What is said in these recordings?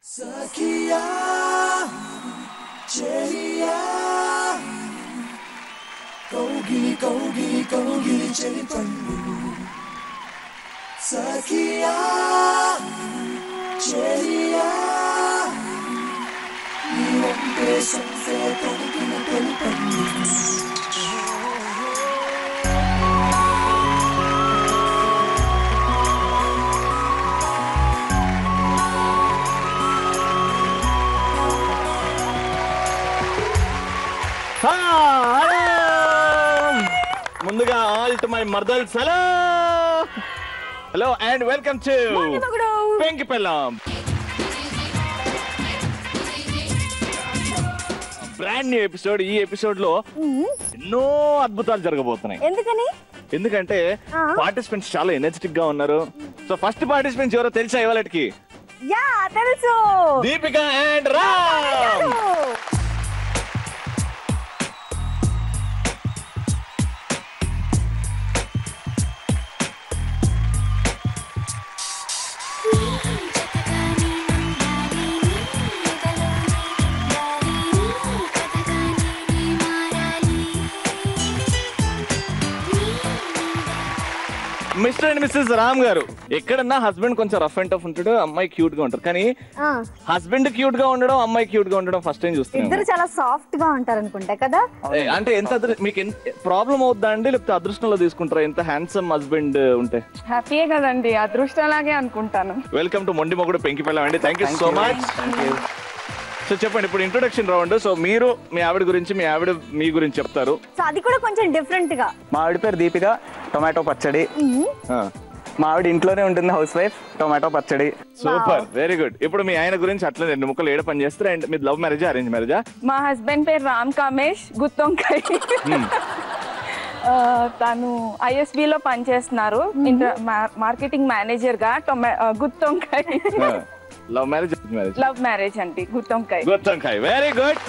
Sakia, Chelia, Gogi, Gogi, Gogi, Chelipandu. Sakia, Chelia, you won't be something Gogi, Chelipandu. ముందుగా all to my మర్దల్స్ hello and welcome to Penki Pellam brand new episode. ఈ episode లో ఎన్నో అద్భుతాలు జరగబోతున్నాయి. ఎందుకంటే participants చాలా ఎనర్జెటిక్ గా ఉన్నారు. సో ఫస్ట్ పార్టిసిపెంట్స్ ఎవరో తెలుసా ఇవాళకి? తెలుసు, Deepika and Ram. Mister and missus Ram గారు, ఎక్కడన్నా హస్బెండ్ కొంచెం రఫ్ అండ్ టఫ్ ఉంటాడు, అమ్మాయి క్యూట్ గా ఉంటారు. కానీ హస్బెండ్ క్యూట్ గా ఉండడం, అమ్మాయి క్యూట్ గా ఉండడం ఫస్ట్ టైం చూస్తున్నాం. ఇద్దరు చాలా సాఫ్ట్ గా ఉంటారు అనుకుంటా కదా. అంటే ఎంత మీకు ప్రాబ్లం అవుద్దా అండి, లేకపోతే అదృష్టంలో తీసుకుంటారా? ఎంత హ్యాండ్సమ్ హస్బెండ్ ఉంటే హ్యాపీయే కదండి, అదృష్టంలాగే అనుకుంటాను. వెల్కమ్ టు మొండి మొగుడు పెంకి పెళ్ళాం అండి. Thank you so much. So చెప్పండి, ఇప్పుడు ఇంట్రొడక్షన్ రౌండ్. సో మీరు మీ ఆవిడ గురించి, మీ ఆవిడ మీ గురించి చెప్తారు. సో అది కూడా కొంచెం డిఫరెంట్ గా. మా ఆవిడ పేరు దీపిక, టొమాటో పచ్చడి. మా ఆవిడ ఇంట్లోనే ఉంటుంది, హౌస్ వైఫ్, టొమాటో పచ్చడి. Super, very good. ఇప్పుడు మీ ఆయన గురించి అట్లా 2 ముక్కలు ఏడ పని చేస్తారు? అండ్ మీ లవ్ మ్యారేజా, అరేంజ్ మ్యారేజా? మా హస్బెండ్ పేరు రామ్ కామేష్ గుత్తొంకాయ్. తను ఐఎస్బి లో పనిచేస్తున్నారు, మార్కెటింగ్ మేనేజర్ గా. గుత్తొంకాయ్ లవ్ మ్యారేజ్, లవ్ మ్యారేజ్ అండి. గుత్తొంకాయ్, గుత్తొంకాయ్, వెరీ గుడ్.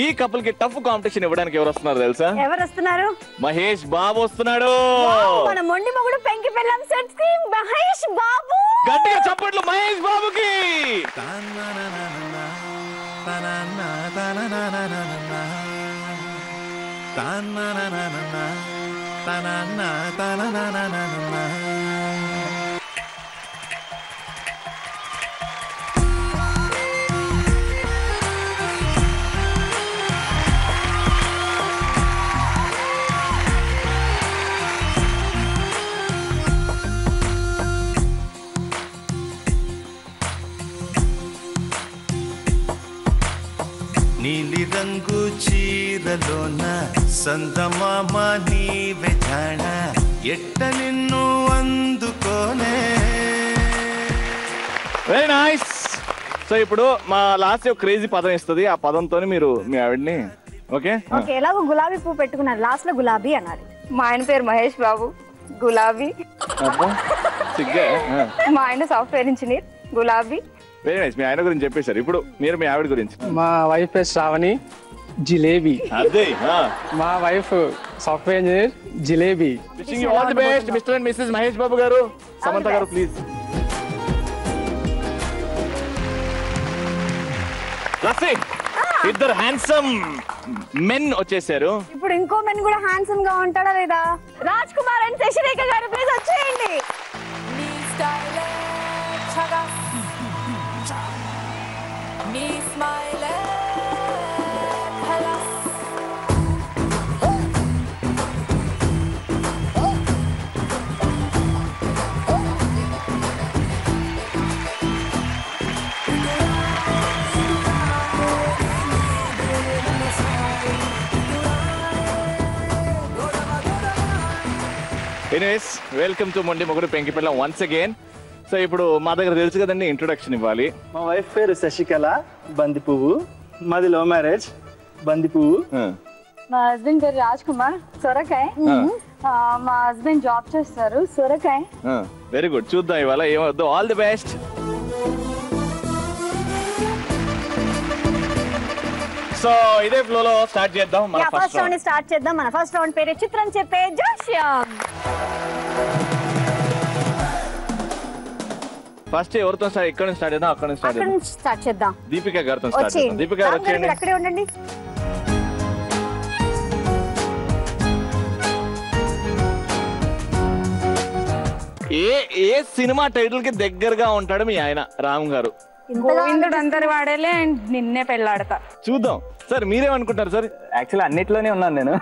ఈ కపుల్ కి టఫ్ కాంపిటీషన్ ఇవ్వడానికి ఎవరు వస్తున్నారు తెలుసా? ఎవరు వస్తున్నారు? మహేష్ బాబు వస్తున్నాడు. మన మొండి మొగుడు పెంకి పెళ్ళాం సెట్ కి మహేష్ బాబు. గట్టిగా చప్పట్లు మహేష్ బాబుకి. నీలి రంగు చీరలోన సందమామ నీవే జాణ, ఎట్ట నిన్ను అందుకోనే. Very nice. సో ఇప్పుడు మా లాస్ట్ ఒక క్రేజీ పదం ఇస్తుంది, ఆ పదంతో మీరు మీ ఆవిడ్ని ఓకే ఓకే ఎలాగో గులాబీ పువ్వు పెట్టుకున్నారు, లాస్ట్ లో గులాబీ అన్నారు. మా ఆయన పేరు మహేష్ బాబు, గులాబీ. మా ఆయన సాఫ్ట్వేర్ ఇంజనీర్, గులాబీ. Very nice. మీ ఆయన గురించి చెప్పేశారు. ఇప్పుడు మీరు మీ ఆవిడ గురించి. మా వైఫ్ పేరు శ్రావణి, జిలేబీ. అదే మా వైఫ్ సాఫ్ట్వేర్ ఇంజనీర్, జిలేబీ. Wishing you all the best Mr and Mrs Mahesh Babu గారు. సమంత గారు ప్లీజ్. ఇద్దరు హ్యాండ్సమ్ మెన్ వచ్చేసారు. ఇప్పుడు ఇంకో మెన్ కూడా హ్యాండ్సమ్ గా ఉంటాడా లేదా? రాజ్ కుమార్ అండ్ శశిరేఖ గారు ప్లీజ్ వచ్చేయండి. ఎనీవేస్, వెల్కమ్ టు మొండి మొగుడు పెంకి పెళ్ళాం వన్స్ అగైన్. సో ఇప్పుడు మా దగ్గర తెలుసు కదండి, ఇంట్రొడక్షన్ ఇవ్వాలి. మా వైఫ్ పేరు శశికళ, బంది పువ్వు. మాది లవ్ మ్యారేజ్, బంది పువ్వు. మా హస్బెండ్ పేరు రాజ్ కుమార్, సొరకాయ. మా హస్బెండ్ జాబ్ చేస్తారు, సొరకాయ. Very good. చూద్దాం ఇవాళ ఏమవుద్దు. All the best. సో ఇదే ఫ్లో లో స్టార్ట్ చేద్దాం. మన ఫస్ట్ రౌండ్ స్టార్ట్ చేద్దాం. మన ఫస్ట్ రౌండ్ పేరు చిత్రం చెప్పే జోష్యం. ఫస్ట్ ఎవరితో స్టార్ట్, ఎక్కడ నుంచి స్టార్ట్ చేద్దాం? అక్కడ నుంచి స్టార్ట్ చేద్దాం. స్టార్ట్ చేద్దాం. దీపిక గారితో స్టార్ట్ చేద్దాం. వచ్చేయండి. దీపిక గారు రామ్ గారు వచ్చేయండి. మీరు అక్కడే ఉండండి. ఏ సినిమా టైటిల్ కి దగ్గరగా ఉంటాడు మీ ఆయన రామ్ గారు? గోవిందుడు అందరి వాడేలే అండ్ నిన్నే పెళ్ళాడతా. చూద్దాం సార్, మీరేమనుకుంటారు సార్? యాక్చువల్లీ అన్నిట్లోనే ఉన్నాను నేను.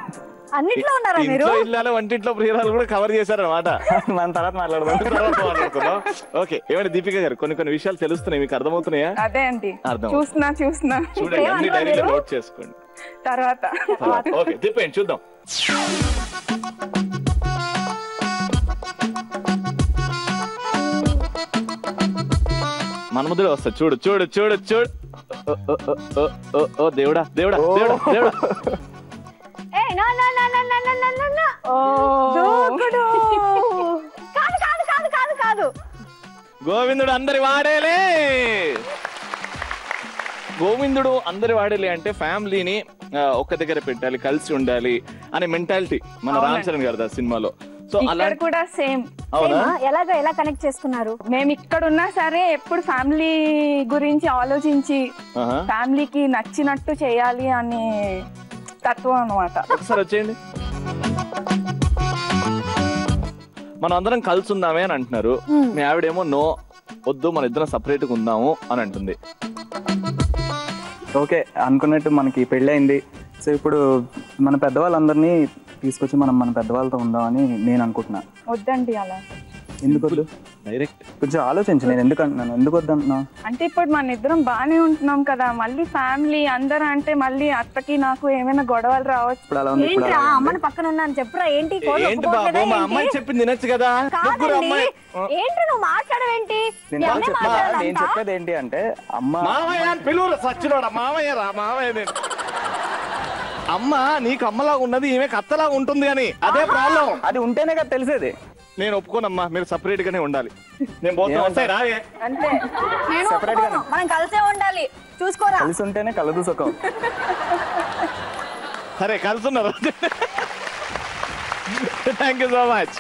అన్నిట్లో ఉన్నారా మీరు? ఇంట్లో ఇల్లాలు వంటింట్లో ప్రియురాలు కూడా కవర్ చేశారనమాట. మన తర్వాత మాట్లాడుకుందాం. ఓకే, ఏమంటే దీపిక గారు కొన్ని విషయాలు తెలుస్తున్నాయి, మీకు అర్థమవుతున్నాయా? అదే అండి, అర్థం. చూస్తున్నా చూడండి, అన్ని డైరీలో నోట్ చేసుకోండి. తర్వాత ఓకే, తిప్పండి చూద్దాం. మన్మధుడు వస్తా. చూడు చూడు చూడు చూడు. ఓ దేవుడా దేవుడా దేవుడా దేవుడా. కాదు. గోవిందుడు అందరి వాడేలే. గోవిందుడు అందరి వాడేలే అంటే ఫ్యామిలీని ఒక్క దగ్గర పెట్టాలి, కలిసి ఉండాలి అనే మెంటాలిటీ మన రామ్ చరణ్ గారు సినిమాలో. సో అలా కూడా సేమ్. ఎలా కనెక్ట్ చేసుకున్నారు? మేము ఇక్కడ ఉన్నా సరే ఎప్పుడు ఫ్యామిలీ గురించి ఆలోచించి ఫ్యామిలీకి నచ్చినట్టు చేయాలి అనే తత్వం అన్నమాట. ఒకసారి వచ్చేయండి. మనం అందరం కలిసి ఉందామే అని అంటున్నారు, మీ ఆవిడేమో నో వద్దు మన ఇద్దరం సపరేట్ గా ఉందాము అని అంటుంది. ఓకే అనుకున్నట్టు మనకి పెళ్ళయింది. సో ఇప్పుడు మన పెద్దవాళ్ళందరినీ తీసుకొచ్చి మనం మన పెద్దవాళ్ళతో ఉందామని నేను అనుకుంటున్నా. వద్దండి అలా. ఎందుకు వద్దు? డైరెక్ట్ కొంచెం ఆలోచించు. నేను ఎందుకు అంటున్నాను, ఎందుకు వద్దంటున్నా అంటే ఇప్పుడు మన ఇద్దరం బానే ఉంటున్నాం కదా, మళ్ళీ ఫ్యామిలీ అందరూ అంటే మళ్ళీ అత్తకి నాకు ఏమైనా గొడవలు రావచ్చు. ఇప్పుడు అలా ఉంది. ఏంట్రా అమ్మని పక్కన ఉన్నాను చెప్పురా. ఏంటి ఏంటి బాబు, మా అమ్మాయి చెప్పింది తినచ్చు కదా. ఏంటి నువ్వు మాట్లాడవేంటి? నేను చెప్పేది ఏంటి అంటే మామయ్య పిలువురు సచ్చినోడా. మామయ్య రా మామయ్య. అమ్మ నీకు అమ్మలాగా ఉన్నది, ఈమె అత్తలాగా ఉంటుంది అని. అదే ప్రాబ్లం. అది ఉంటేనే కదా తెలిసేది. నేను ఒప్పుకోనమ్మా, మీరు సపరేట్ గానే ఉండాలి. నేను పోతా. వస్తాయి రాయే. అంటే మనం కలిసే ఉండాలి. చూసుకోరా. కలిసి ఉంటేనే కలదు సుఖం. సరే కలిసి ఉన్నారు. Thank you so much.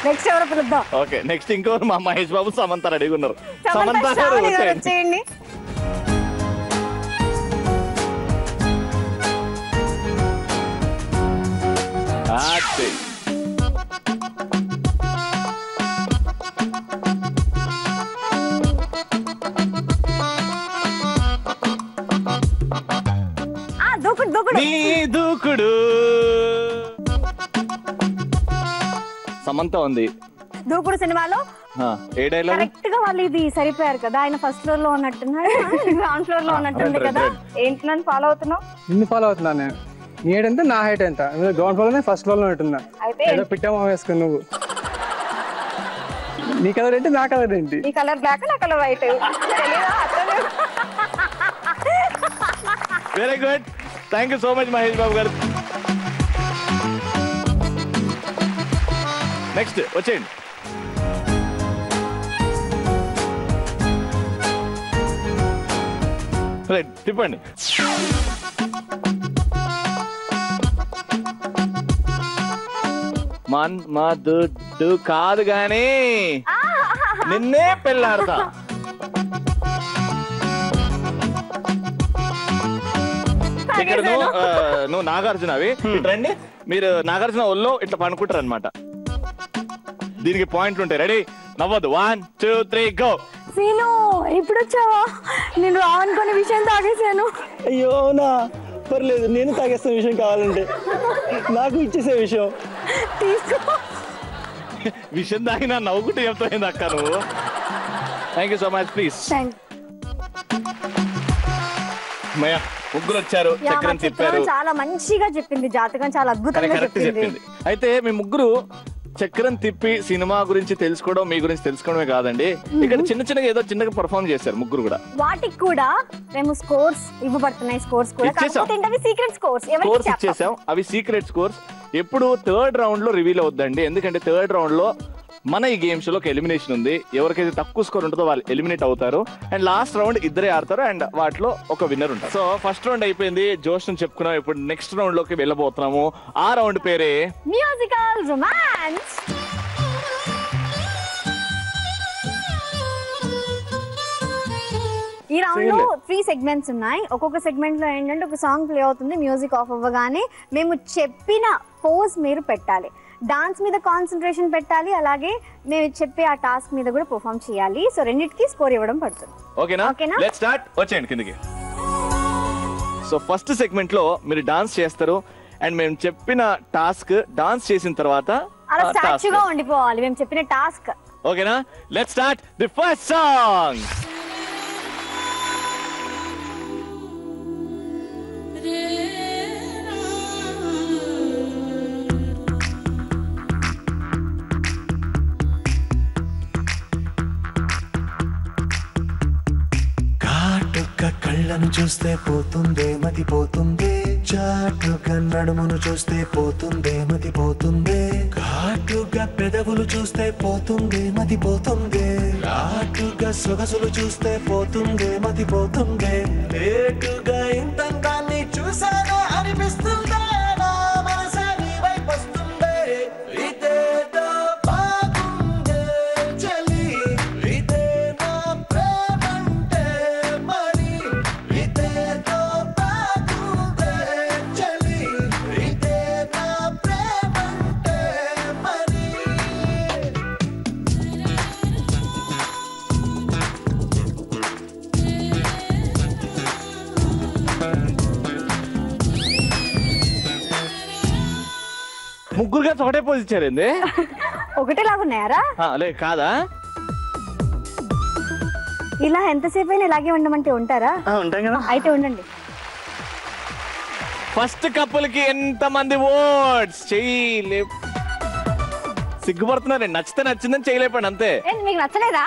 Next ఎవరు పిలుద్దాం? ఓకే, నెక్స్ట్ ఇంకోరు మా మహేష్ బాబు, సమంత రెడీగా ఉన్నారు. సమంత గారు వచ్చేయండి. నీ దూకుడు. సమంత ఉంది దూకుడు సినిమాలో. ఏ డైలాగ్? కరెక్ట్ గా వాళ్ళు ఇది సరిపోయారు కదా. ఆయన ఫస్ట్ ఫ్లోర్ లో ఉన్నట్టున్నారు, గ్రౌండ్ ఫ్లోర్ లో ఉన్నట్టుంది కదా. ఏంటి నన్ను ఫాలో అవుతున్నావు? నిన్ను ఫాలో అవుతున్నాను నేను. నీ హైట్ ఎంత, నా హైట్ ఎంత? గ్రౌండ్ ఫ్లోర్ ఫస్ట్ ఫ్లోర్ లో ఉంటున్నా. ఏదో పిట్టమో వేసుకుని నువ్వు. నీ కలర్ ఏంటి, నా కలర్ ఏంటి? నీ కలర్ బ్లాక్, నా colour white. Very good. Thank you so much Mahesh Babu గారు. నెక్స్ట్ వచ్చేయండి. తిప్పండి. మన్మధుడు కాదు గాని నిన్నే పెళ్ళాడతా. ఇక్కడ నువ్వు నాగార్జున అవి రండి. మీరు నాగార్జున ఒళ్ళో ఇట్లా పనుకుంటారు అనమాట. దీనికి పాయింట్లు ఉంటాయి. రెడీ? నవ్వద్దు. 1 2 3 గో. సీను ఇప్పుడు వచ్చావా? నేను రావనుకునే విషయం తాగేసాను. అయ్యోనా, పర్లేదు, నేను తాగేస్తాను విషయం కావాలంటే. నాకు ఇచ్చేసే విషయం తీసుకో. విషయం తాగినా నవ్వుకుంటే చెప్తాయింది అక్క నువ్వు. Thank you so much. Please. ముగ్గురు వచ్చారు, చక్రం తిప్పారు. చాలా మంచిగా చెప్పింది జాతకం, చాలా అద్భుతంగా చెప్పింది. అయితే మీ ముగ్గురు చక్రం తిప్పి సినిమా గురించి తెలుసుకోవడం, మీ గురించి తెలుసుకోవడమే కాదండి, ఇక్కడ చిన్నగా ఏదో చిన్నగా పర్ఫార్మ్ చేశారు ముగ్గురు కూడా. వాటికి కూడా మేము స్కోర్స్ ఇవ్వబడుతున్నాయి. స్కోర్స్ కూడా సీక్రెట్ స్కోర్స్ ఇచ్చేసాం. అవి సీక్రెట్ స్కోర్స్ ఎప్పుడు థర్డ్ రౌండ్ లో రివీల్ అవుద్దండి. ఎందుకంటే థర్డ్ రౌండ్ లో మన ఈ గేమ్ షోలో ఎలిమినేషన్ ఉంది. ఎవరికైతే తక్కువ స్కోర్ ఉంటుందో వాళ్ళు ఎలిమినేట్ అవుతారు. అండ్ లాస్ట్ రౌండ్ ఇద్దరే ఆడతారు. అండ్ వాటిలో ఒక విన్నర్ ఉంటారు. సో ఫస్ట్ రౌండ్ అయిపోయింది, జోష్ నుంచి చెప్పుకున్నాం. ఇప్పుడు నెక్స్ట్ రౌండ్ లోకి వెళ్ళబోతున్నాము. ఆ రౌండ్ పేరే మ్యూజికల్ రొమాన్స్. ఈ రౌండ్ లో 3 సెగ్మెంట్స్ ఉన్నాయి. ఒక్కొక్క సెగ్మెంట్ లో ఏంటంటే ఒక సాంగ్ ప్లే అవుతుంది, మ్యూజిక్ ఆఫ్ అవ్వగానే మేము చెప్పిన పోజ్ మీరు పెట్టాలి. డాన్స్ మీద కాన్సన్ట్రేషన్ పెట్టాలి, అలాగే మేము చెప్పే ఆ టాస్క్ మీద కూడా పర్ఫామ్ చేయాలి. సో రెండిటికి స్కోర్ ఇవ్వడం పడుతుంది. ఓకేనా? Let's start. వచ్చేయండి కిందకి. సో ఫస్ట్ సెగ్మెంట్ లో మీరు డాన్స్ చేస్తారు అండ్ మేము చెప్పిన టాస్క్ డాన్స్ చేసిన తర్వాత అలా స్టాచ్యూగా ఉండిపోవాలి మేము చెప్పిన టాస్క్. ఓకేనా? Let's start the first song. కళ్ళను చూస్తే పోతుందే మతి పోతుందే, చాటుగా నడుమును చూస్తే పోతుందే మతి పోతుందే, ఘాటుగా పెదవులు చూస్తే పోతుందే మతి పోతుందే, ఘాటుగా సొగసులు చూస్తే పోతుందే మతి పోతుందే, లేటుగా ఇంతంగాన్ని చూసానే అనిపిస్తుందే, నా మనసే నీ వైపు వస్తుందే, ఇదేదో బాగుందే చలి, ఇదే నా ప్రేమంటే మరి, ఇదేదో బాగుందే చలి, ఇదే నా ప్రేమంటే మరి. ముగ్గురుగా ఒకటే పోజ్ ఇచ్చారండి. ఒకటేలాగా ఉన్నాయారా? లే కాదా? ఇలా ఎంతసేపు అయినా ఇలాగే ఉండమంటే ఉంటారా? ఉంటాం కదా. అయితే ఉండండి. ఫస్ట్ కపుల్ కి ఎంత మంది ఓట్స్? చేయలే, సిగ్గుపడుతున్నారండి. నచ్చితే నచ్చిందని చేయలేపండి అంతే. మీకు నచ్చలేదా?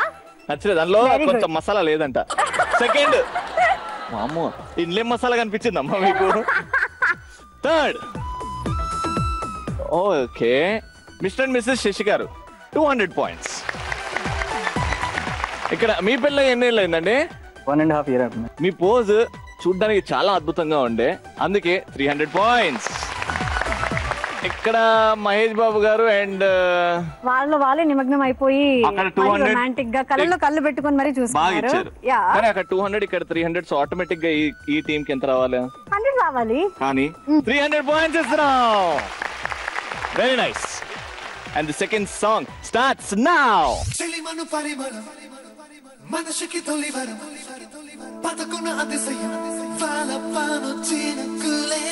నచ్చలేదు, దానిలో Very good. కొంచెం మసాలా లేదంట. సెకండ్, అమ్మో ఇండ్లేం మసాలా కనిపించిందమ్మా మీకు? Third, okay, mister and missus Shashi గారు 200 పాయింట్స్. ఇక్కడ మీ పిల్ల ఎన్ని ఏళ్ళు అయిందండి? 1.5 years అవుతుంది. మీ పోజ్ చూడ్డానికి చాలా అద్భుతంగా ఉండే, అందుకే 300 పాయింట్స్. ఇక్కడ మహేష్ బాబు గారు అండ్ వాళ్ళే నిమగ్నం అయిపోయి అక్కడ 200 రొమాంటిక్ గా కళ్ళలో కళ్ళు పెట్టుకొని మరి బాగా చూస్తున్నారు. ఇచ్చారు. కానీ అక్కడ 200, ఇక్కడ 300. సో ఆటోమేటిక్ గా ఈ టీం కి ఎంత రావాలి? 100 రావాలి. కానీ 300 పాయింట్స్ ఇస్తున్నాం. Very nice. And the second song starts now. చెలిమను పరిమళం మనసుకి తొలివరం పదకున్న అతిశయం వాలపాను చినుకులే.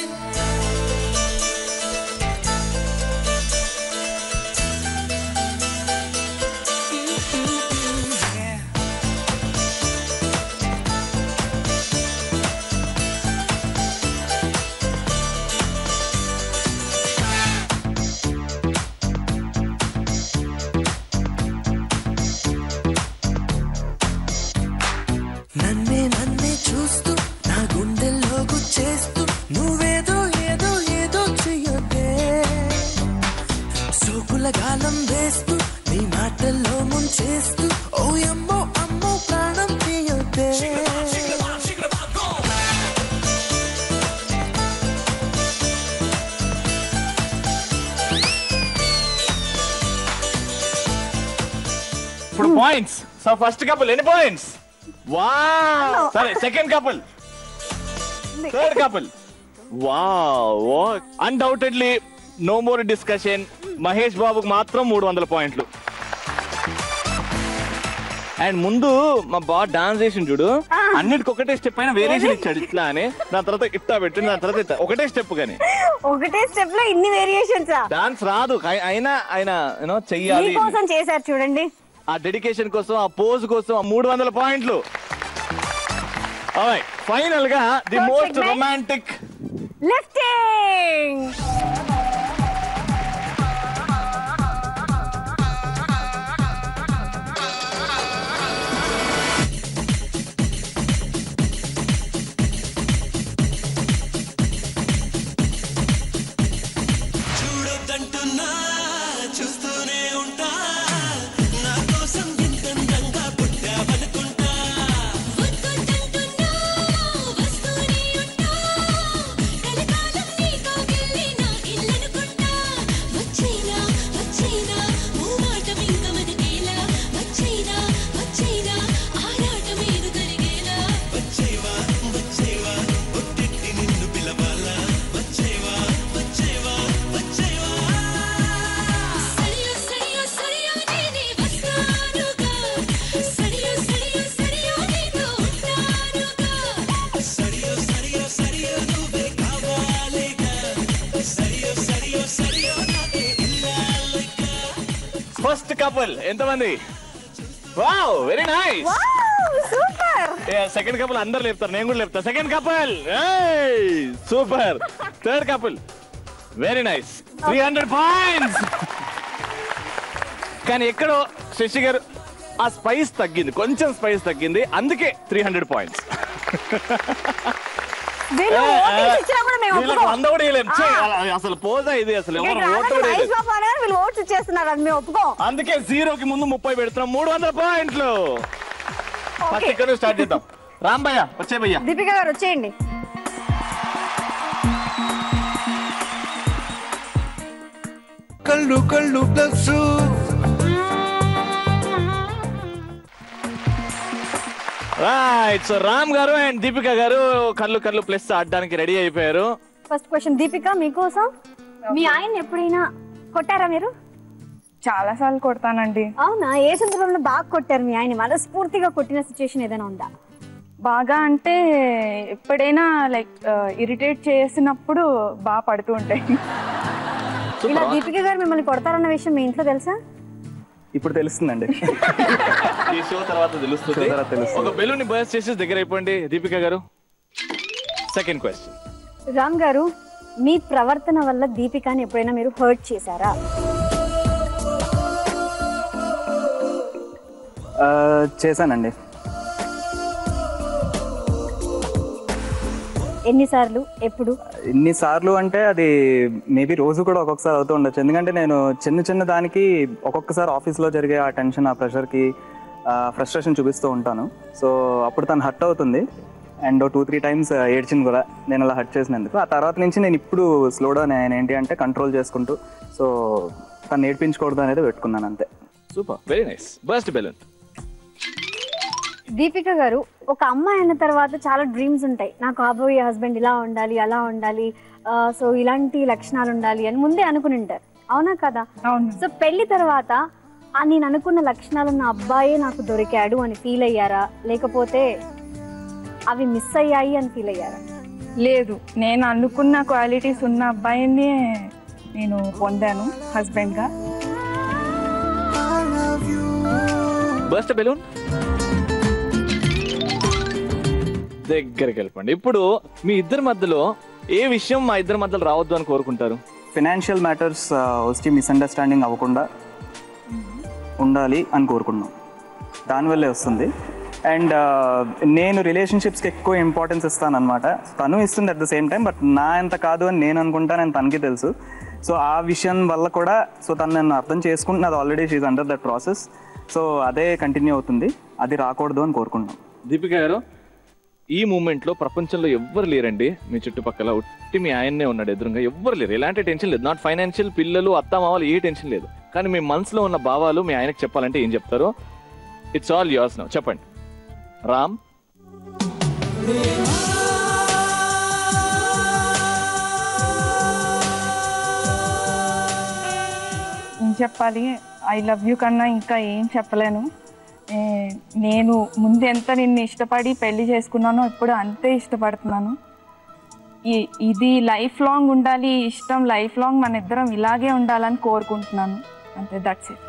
నన్నే చూస్తూ నా గుండెల్లో గుచ్చేస్తూ నువ్వేదో ఏదో ఏదో చెయ్యొద్దే, సోకుల గాలం వేస్తూ నీ మాటల్లో ముంచేస్తూ ఓ అమ్మో అమ్మో ప్రాణం తీయొద్దే. ఇప్పుడు పాయింట్స్. సో ఫస్ట్ కపుల్ ఎన్ని పాయింట్స్? వావ్. సరే, second couple, third couple. Wow, undoubtedly no more discussion. Mahesh బాబుకి మాత్రం 300 పాయింట్లు. అండ్ ముందు మా బాగా డాన్స్ చేసిండు చూడు, అన్నిటికి ఒకటే స్టెప్ అయినా వేరియేషన్ ఇచ్చాడు ఇట్లా అని. దాని తర్వాత ఇట్టా పెట్టింది, దాని తర్వాత ఇట్టా, ఒకటే స్టెప్. కానీ ఒకటే స్టెప్ లో ఇన్ని వేరియేషన్స్. డాన్స్ రాదు అయినా ఆయన చెయ్యాలి కోసం చేశారు చూడండి. ఆ డెడికేషన్ కోసం, ఆ పోజ్ కోసం 300 పాయింట్లు. ఫైనల్ గా ది మోస్ట్ రొమాంటిక్ లిఫ్టింగ్. చూడొద్దంటున్నా చూస్తూనే ఉంటా, నా కోసం ఇంతంగా పుట్టావనుకుంటా, వద్దంటున్నా వస్తూనే ఉంటా, కలకాలం నీతో వెళ్ళి నా ఇల్లనుకుంటా, వచ్చైనా వచ్చైనా మూమాట ఇంకా మనకేలా, వచ్చైనా వచ్చైనా ఆరాట మీరు కలిగేలా, ఫస్ట్ కపుల్ ఎంతమంది? Wow, very nice. Super. Second couple అందరు లేపుతారు, నేను కూడా లేపుతా. Second couple super. Third couple very nice. 300 points. కానీ ఎక్కడో శశి గారు ఆ స్పైస్ తగ్గింది, కొంచెం స్పైస్ తగ్గింది, అందుకే 300 పాయింట్స్. అసలు పోదా ఇది, అసలు అందుకే జీరోకి ముందు 30 పెడుతున్నాం. 300 పాయింట్లు. స్టార్ట్ చేద్దాం. రామ్ భయ్య వచ్చే భయ్య. దీపిక గారు వచ్చేయండి. కళ్ళు కళ్ళు ప్లస్. రైట్. సో రామ్ గారు అండ్ దీపిక గారు కళ్ళు కళ్ళు ప్లస్ ఆడడానికి రెడీ అయిపోయారు. ఫస్ట్ క్వశ్చన్ దీపిక మీకోసం. మీ ఆయన ఎప్పుడైనా కొట్టారా మీరు? చాలా సార్లు కొడతానండి. అవునా? ఏ సందర్భంలో బాగా కొట్టారు మీ ఆయన? మనస్ఫూర్తిగా కొట్టిన సిచ్యుయేషన్ ఏదైనా ఉందా? బాగా అంటే ఎప్పుడైనా లైక్ ఇరిటేట్ చేసినప్పుడు బాగా పడుతూ ఉంటాయి. ఇలా దీపిక గారు మిమ్మల్ని కొడతారన్న విషయం మీ ఇంట్లో తెలుసా? ఇప్పుడు తెలుస్తుందండి. ఈ షో తర్వాత తెలుస్తుంది. ఒక బెలూన్ ని బర్స్ట్ చేసి దగ్గర అయిపోండి దీపిక గారు. Second question. రామ్ గారు, మీ ప్రవర్తన వల్ల దీపికాని ఎప్పుడైనా మీరు హర్ట్ చేశారా? చేశానండి. ఎన్నిసార్లు, ఎప్పుడు? ఎన్నిసార్లు అంటే అది మేబీ రోజు కూడా ఒక్కొక్కసారి అవుతూ ఉండొచ్చు. ఎందుకంటే నేను చిన్న చిన్న దానికి ఒక్కొక్కసారి ఆఫీస్లో జరిగే ఆ టెన్షన్, ఆ ప్రెషర్కి ఫ్రస్ట్రేషన్ చూపిస్తూ ఉంటాను. సో అప్పుడు తను హర్ట్ అవుతుంది. అండ్ 2-3 టైమ్స్ ఏడ్చింది కూడా నేను అలా హర్ట్ చేసినందుకు. ఆ తర్వాత నుంచి నేను ఇప్పుడు స్లోగా నేను ఏంటి అంటే కంట్రోల్ చేసుకుంటూ సో తను ఏడ్పించకూడదు అనేది పెట్టుకున్నాను అంతే. Super, very nice. Burst balloon. Deepika గారు, ఒక అమ్మాయి అయిన తర్వాత చాలా డ్రీమ్స్ ఉంటాయి. నాకు కాబోయే హస్బెండ్ ఇలా ఉండాలి, అలా ఉండాలి, సో ఇలాంటి లక్షణాలు ఉండాలి అని ముందే అనుకుని ఉంటారు. అవునా కదా? అవును. సో పెళ్లి తర్వాత నేను అనుకున్న లక్షణాలు ఉన్న అబ్బాయే నాకు దొరికాడు అని ఫీల్ అయ్యారా? లేకపోతే అవి మిస్ అయ్యాయి అని ఫీల్ అయ్యారా? లేదు, నేను అనుకున్న క్వాలిటీస్ ఉన్న అబ్బాయిని నేను పొందాను హస్బెండ్గా. Burst balloon. దగ్గరికి వెళ్ళిపోండి. ఇప్పుడు మీ ఇద్దరి మధ్యలో ఏ విషయం మా ఇద్దరి మధ్యలో రావద్దు అని కోరుకుంటారు? ఫినాన్షియల్ మ్యాటర్స్ వచ్చి మిస్అండర్స్టాండింగ్ అవ్వకుండా ఉండాలి అని కోరుకున్నాం. దానివల్లే వస్తుంది. అండ్ నేను రిలేషన్షిప్స్కి ఎక్కువ ఇంపార్టెన్స్ ఇస్తాను అనమాట. తను ఇస్తుంది at the same time, but నా ఎంత కాదు అని నేను అనుకుంటా, నేను తనకి తెలుసు. సో ఆ విషయం వల్ల కూడా సో తను నన్ను అర్థం చేసుకుంటున్నది. Already she under that process. So అదే కంటిన్యూ అవుతుంది. అది రాకూడదు అని కోరుకుంటున్నాం. దీపిక గారు, ఈ మూమెంట్లో ప్రపంచంలో ఎవ్వరు లేరండి మీ చుట్టుపక్కల. ఒట్టి మీ ఆయన్నే ఉన్నాడు ఎదురుగా, ఎవ్వరు లేరు. ఎలాంటి టెన్షన్ లేదు. నాట్ ఫైనాన్షియల్, పిల్లలు, అత్తమామలు, ఏ టెన్షన్ లేదు. కానీ మీ మనసులో ఉన్న భావాలు మీ ఆయనకు చెప్పాలంటే ఏం చెప్తారో? It's all yours now. చెప్పండి. రామ్. ఏం చెప్పాలి? ఐ లవ్ యూ కన్నా ఇంకా ఏం చెప్పలేను. నేను ముందు ఎంత నిన్ను ఇష్టపడి పెళ్లి చేసుకున్నానో ఇప్పుడు అంతే ఇష్టపడుతున్నాను. ఇది లైఫ్ లాంగ్ ఉండాలి, ఇష్టం లైఫ్ లాంగ్ మన ఇద్దరం ఇలాగే ఉండాలని కోరుకుంటున్నాను. అంతే, దట్స్ ఇట్.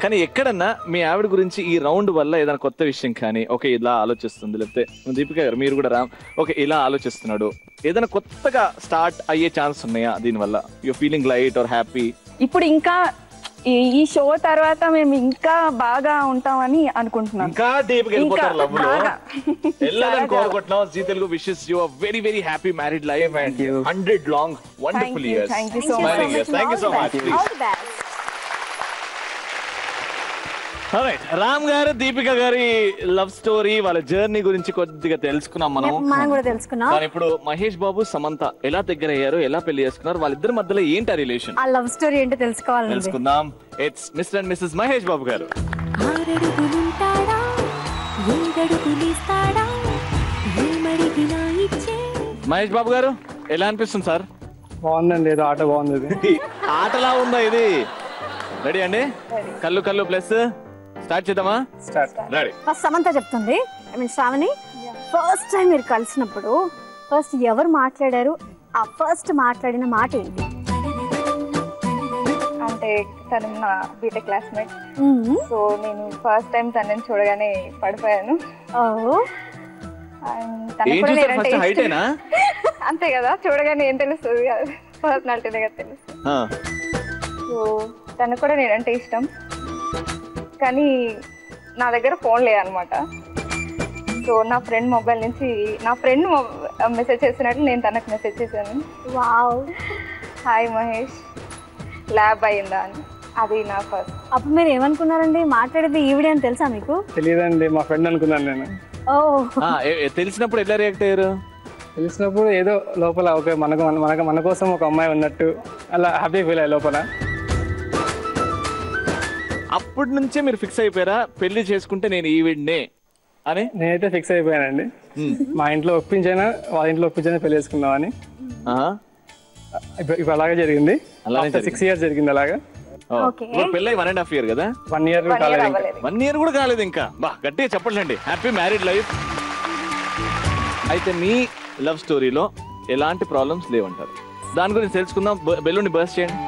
కానీ ఎక్కడన్నా మీ ఆవిడ గురించి ఈ రౌండ్ వల్ల ఏదైనా కొత్త విషయం కానీ, ఓకే ఇలా ఆలోచిస్తుంది, లేకపోతే దీపిక గారు మీరు కూడా రామ్ ఓకే ఇలా ఆలోచిస్తున్నాడు, ఏదైనా కొత్తగా స్టార్ట్ అయ్యే ఛాన్స్ ఉన్నాయా దీనివల్ల? You feeling light or happy? ఇప్పుడు ఇంకా ఈ షో తర్వాత మేము ఇంకా బాగా ఉంటామని అనుకుంటున్నాం. ఇంకా డీప్గా వెళ్ళిపోతారు లవ్ లో. వెళ్ళాలని కోరుకుంటున్నాం. Zee Telugu wishes you a very very happy married life and 100 long wonderful years. Thank you so much. Thank you so much. All the best. Alright, Ram గారు దీపిక గారి లవ్ స్టోరీ, వాళ్ళ జర్నీ గురించి కొద్దిగా తెలుసుకున్నాం మనం కూడా తెలుసుకున్నాం. కానీ ఇప్పుడు మహేష్ బాబు సమంత ఎలా దగ్గర అయ్యారు, ఎలా పెళ్లి చేసుకున్నారు, వాళ్ళిద్దరి మధ్యలో ఏంటి రిలేషన్, ఆ లవ్ స్టోరీ ఏంటో తెలుసుకుందాం. It's Mr and Mrs Mahesh Babu గారు. మహేష్ బాబు గారు ఎలా అనిపిస్తుంది సార్? బాగుందండి, ఏదో ఆట బాగుంది. ఆటలా ఉందా ఇది? రెడీ అండి? కళ్ళు కళ్ళు ప్లస్ స్టార్ట్ చేద్దామా? రెడీ. ఫస్ట్ సమంత చెప్తుంది. I mean Shravani, first time మీరు కలిసినప్పుడు ఫస్ట్ ఎవరు మాట్లాడారు, ఆ ఫస్ట్ మాట్లాడిన మాట ఏంటి? అంటే తను నా బీటెక్ క్లాస్మేట్. సో నేను ఫస్ట్ టైం తనని చూడగానే పడిపోయాను. అంతే కదా, చూడగానే ఏం తెలుస్తుంది, పర్సనాలిటీనే కదా తెలుస్తుంది. సో తనకు కూడా నేనంటే ఇష్టం, కానీ నా దగ్గర ఫోన్ లేదనమాట. సో నా ఫ్రెండ్ మొబైల్ నుంచి నా ఫ్రెండ్ మెసేజ్ చేసినట్లు నేను తనకు మెసేజ్ చేశాను. వావ్, హాయ్ మహేష్, ల్యాబ్ అయిందా అని. అది నా ఫస్ట్. అప్పుడు మీరు ఏమనుకున్నారండి? మాట్లాడేది ఈవిడే అని తెలుసా మీకు? తెలియదండి, మా ఫ్రెండ్ అనుకున్నాను నేను. తెలిసినప్పుడు ఎట్లా రియాక్ట్ అయ్యారు? తెలిసినప్పుడు ఏదో లోపల ఓకే మన కోసం ఒక అమ్మాయి ఉన్నట్టు అలా హ్యాపీ ఫీల్ అయ్యే లోపల. అప్పటి నుంచే మీరు ఫిక్స్ అయిపోయారా పెళ్లి చేసుకుంటే నేను ఈవిడ్నే అని? నేనైతే ఫిక్స్ అయిపోయానండి. మా ఇంట్లో ఒప్పించైనా వాళ్ళ ఇంట్లో ఒప్పించైనా పెళ్లి చేసుకుందామని. ఇప్పుడు అలాగే జరిగింది. 6 years జరిగింది అలాగా. పెళ్ళి 1.5 year కదా? 1 year కాలేదు. 1 year కూడా కాలేదు ఇంకా. బా గట్టిగా చెప్పండి. Happy married life. అయితే మీ లవ్ స్టోరీలో ఎలాంటి ప్రాబ్లమ్స్ లేవంటారు? దాని గురించి తెలుసుకుందాం. బెలూన్ని బర్స్ట్ చేయండి.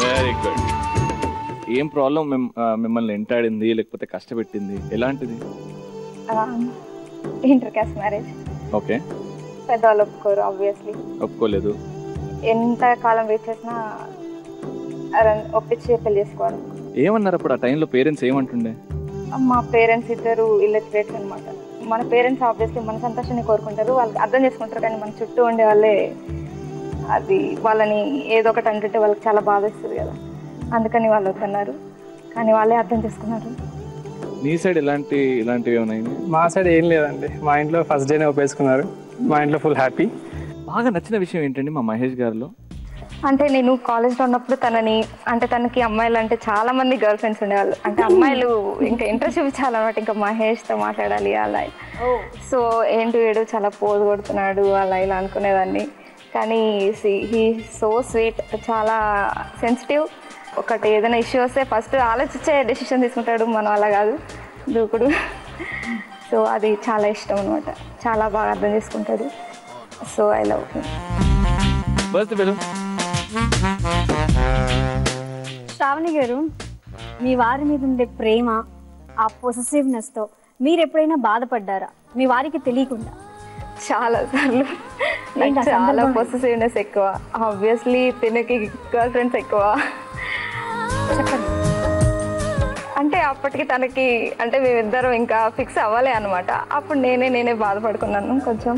Very good. ఏం ప్రాబ్లం మిమ్మల్ని ఎంటాడింది లేకపోతే కష్టపెట్టింది? ఎలాంటిది? Inter caste marriage. ఓకే. పెద్దవాళ్ళు ఒప్పుకోరు, ఆబ్వియస్లీ ఒప్పుకోలేదు. ఎంత కాలం వెయిట్ చేసినా ఒప్పించి పెళ్లి చేసుకోవడం. ఏమన్నారు అప్పుడు ఆ టైంలో పేరెంట్స్ ఏమంటుండే? మా పేరెంట్స్ ఇద్దరు ఇల్లెటరేట్స్ అనమాట. మన పేరెంట్స్ ఆబ్వియస్లీ మన సంతోషాన్ని కోరుకుంటారు, వాళ్ళకి అర్థం చేసుకుంటారు. కానీ మన చుట్టూ ఉండే వాళ్ళే అది వాళ్ళని ఏదో ఒకటి అంటుంటే వాళ్ళకి చాలా బాధ ఇస్తుంది కదా, అందుకని వాళ్ళు వద్దన్నారు. కానీ వాళ్ళే అర్థం చేసుకున్నారు. నీ సైడ్ ఇలాంటివి ఏమైనా? మా సైడ్ ఏం లేదండి. మా ఇంట్లో ఫస్ట్ డేనే ఒప్పేసుకున్నారు. మా ఇంట్లో ఫుల్ హ్యాపీ. బాగా నచ్చిన విషయం ఏంటండి మా మహేష్ గారిలో? అంటే నేను కాలేజ్లో ఉన్నప్పుడు తనకి అమ్మాయిలు అంటే చాలా మంది గర్ల్ ఫ్రెండ్స్ ఉండేవాళ్ళు. అంటే అమ్మాయిలు ఇంకా ఇంట్రెస్ట్ చూపించాలన్నమాట, ఇంకా మహేష్తో మాట్లాడాలి అలా. సో ఏంటి వీడు చాలా పోజ్ కొడుతున్నాడు అలా ఇలా అనుకునేదాన్ని. కానీ హీ సో స్వీట్, చాలా సెన్సిటివ్. ఒకటి ఏదైనా ఇష్యూ వస్తే ఫస్ట్ ఆలోచించే డెసిషన్ తీసుకుంటాడు, మనం అలా కాదు, దూకుడు. సో అది చాలా ఇష్టం అనమాట, చాలా బాగా అర్థం చేసుకుంటాడు. So I love him. Shravani గారు, మీ వారి మీద ఉండే ప్రేమ, ఆ పొసెసివ్నెస్తో మీరు ఎప్పుడైనా బాధపడ్డారా మీ వారికి తెలియకుండా? చాలా సార్లు. చాలా పొసెసివ్నెస్ ఎక్కువ. ఆబ్వియస్లీ తినకి గర్ల్ ఫ్రెండ్స్ ఎక్కువ. అంటే అప్పటికి తనకి అంటే మేమిద్దరం ఇంకా ఫిక్స్ అవ్వలే అనమాట. అప్పుడు నేనే బాధపడుకున్నాను కొంచెం.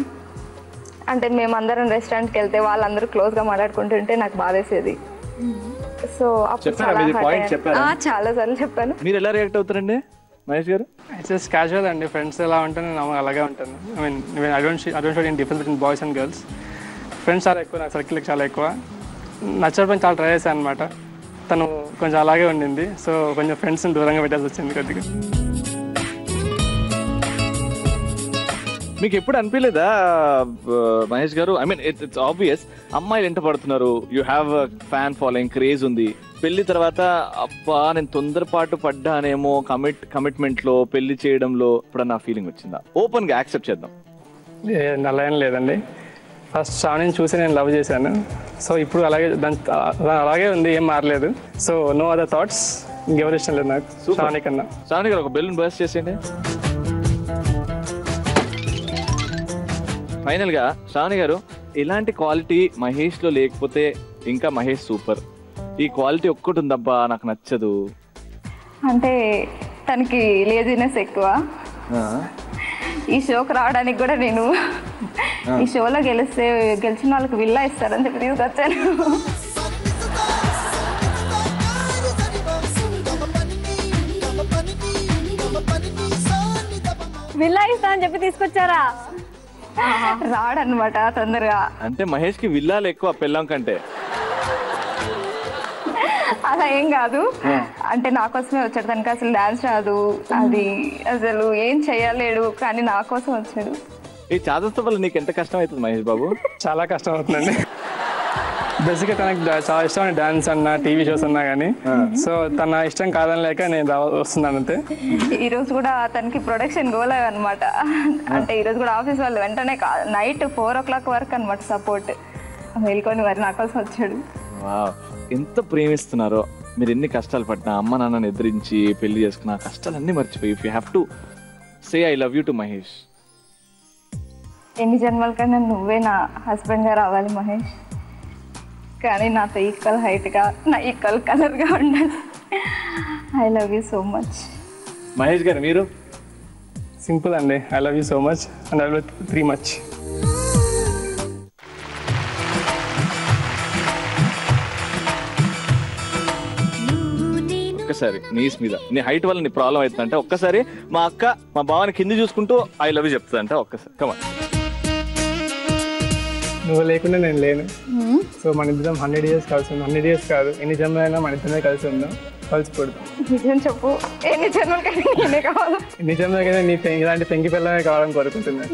అంటే మేమందరం రెస్టారెంట్కి వెళ్తే వాళ్ళందరూ క్లోజ్గా మాట్లాడుకుంటుంటే నాకు బాధేసేది. సో అప్పుడు చాలా సార్లు చెప్పాను. మీరు ఎలా రియాక్ట్ అవుతారండి మహేష్ గారు? జస్ట్ క్యాజువల్ అండి. ఫ్రెండ్స్ ఎలా ఉంటాను నేను అలాగే ఉంటాను. I don't show any difference between boys and girls. Friends చాలా ఎక్కువ, నాకు సర్కిల్ చాలా ఎక్కువ. నచ్చడం చాలా ట్రై చేశాను అనమాట. తను కొంచెం అలాగే ఉండింది. సో కొంచెం ఫ్రెండ్స్ని దూరంగా పెట్టాల్సి వచ్చింది కొద్దిగా. మీకు ఎప్పుడు అనిపించలేదా మహేష్ గారు? ఐ మీన్ ఇట్స్ ఆబ్వియస్, అమ్మాయిలు ఎంట పడుతున్నారు, you have fan following, craze ఉంది. పెళ్లి తర్వాత అబ్బా నేను తొందరపాటు పడ్డానేమో కమిట్మెంట్లో, పెళ్లి చేయడంలో ఇప్పుడు నా ఫీలింగ్ వచ్చిందా? ఓపెన్గా యాక్సెప్ట్ చేద్దాం. అలా ఏం లేదండి. ఫస్ట్ శ్రావణిని చూసి నేను లవ్ చేశాను. సో ఇప్పుడు అలాగే ఉంది, ఏం మారలేదు. So no other thoughts. ఇంకెవరు ఇష్టం లేదు నాకు శ్రావణి కన్నా. శ్రావణి గారు ఒక బెలూన్ బర్స్ట్ చేసేయండి. ఫైనల్గా శ్రావణి గారు, ఇలాంటి క్వాలిటీ మహేష్లో లేకపోతే ఇంకా మహేష్ సూపర్, ఈ క్వాలిటీ ఒక్కటి ఉందబ్బా నాకు నచ్చదు అంటే? తనకి లేజినెస్ ఎక్కువ. ఈ షోకి రావడానికి కూడా నేను ఈ షోలో గెలిచిన వాళ్ళకి విల్లా ఇస్తారని చెప్పి తీసుకొచ్చాను. విల్లా ఇస్తా అని చెప్పి తీసుకొచ్చారా? రాడనమాట తొందరగా. అంటే మహేష్ కి విల్లాలు ఎక్కువ పెళ్ళం కంటే? అలా ఏం కాదు. అంటే నా కోసమే వచ్చాడు. తనకి అసలు డాన్స్ రాదు, అది అసలు ఏం చెయ్యలేడు, కానీ నా కోసం వచ్చాడు. ఈ చాదస్త వల్ల నీకు ఎంత కష్టం అవుతుంది మహేష్ బాబు? చాలా కష్టం అవుతుందండి. బేసిక్గా తనకు చాలా ఇష్టమైన డాన్స్ అన్నా టీవీ షోస్ అన్నా కానీ సో తన ఇష్టం కాదని లేక నేను వస్తున్నాను అంతే. ఈరోజు కూడా తనకి ప్రొడక్షన్ గోలా అనమాట. అంటే ఈరోజు కూడా ఆఫీస్ వాళ్ళు వెంటనే నైట్ 4 o'clock వరకు అనమాట సపోర్ట్ వెళ్ళుకొని మరి నా కోసం వచ్చాడు. ఎంత ప్రేమిస్తున్నారో మీరు, ఎన్ని కష్టాలు పడినా అమ్మ నాన్నని ఎదిరించి పెళ్లి చేసుకున్న కష్టాలన్నీ మర్చిపోయి if you have to say I love you to Mahesh. ఎన్ని జన్మలకన్నా నువ్వే నా హస్బెండ్గా రావాలి మహేష్, కానీ నాతో ఈక్వల్ హైట్గా నా ఈక్వల్ కలర్గా ఉండాలి. I love you so much. Mahesh గారు మీరు? సింపుల్ అండి, I love you so much and I love three much. ఒక్కసారి నీస్ మీద నీ హైట్ వల్ల నీ ప్రాబ్లం అవుతుందంటే ఒక్కసారి మా అక్క మా బావని కింద చూసుకుంటూ ఐ లవ్ యూ చెప్తుందంటే ఒక్కసారి కమాన్. నువ్వు లేకుండా నేను లేను. సో మన ఇద్దరం 100 years కలిసి ఉందాం. 100 years కాదు, ఎన్ని జన్మలైనా మన ఇద్దరమే కలిసి ఉందాం, కలిసి పడుతాం. నిజం చెప్పు, ఎన్ని జన్మలకైనా నేనే కావాలి. ఎన్ని జన్మలకైనా నీ ఇలాంటి పెంకి పిల్లమే కావాలని కోరుకుంటున్నాను.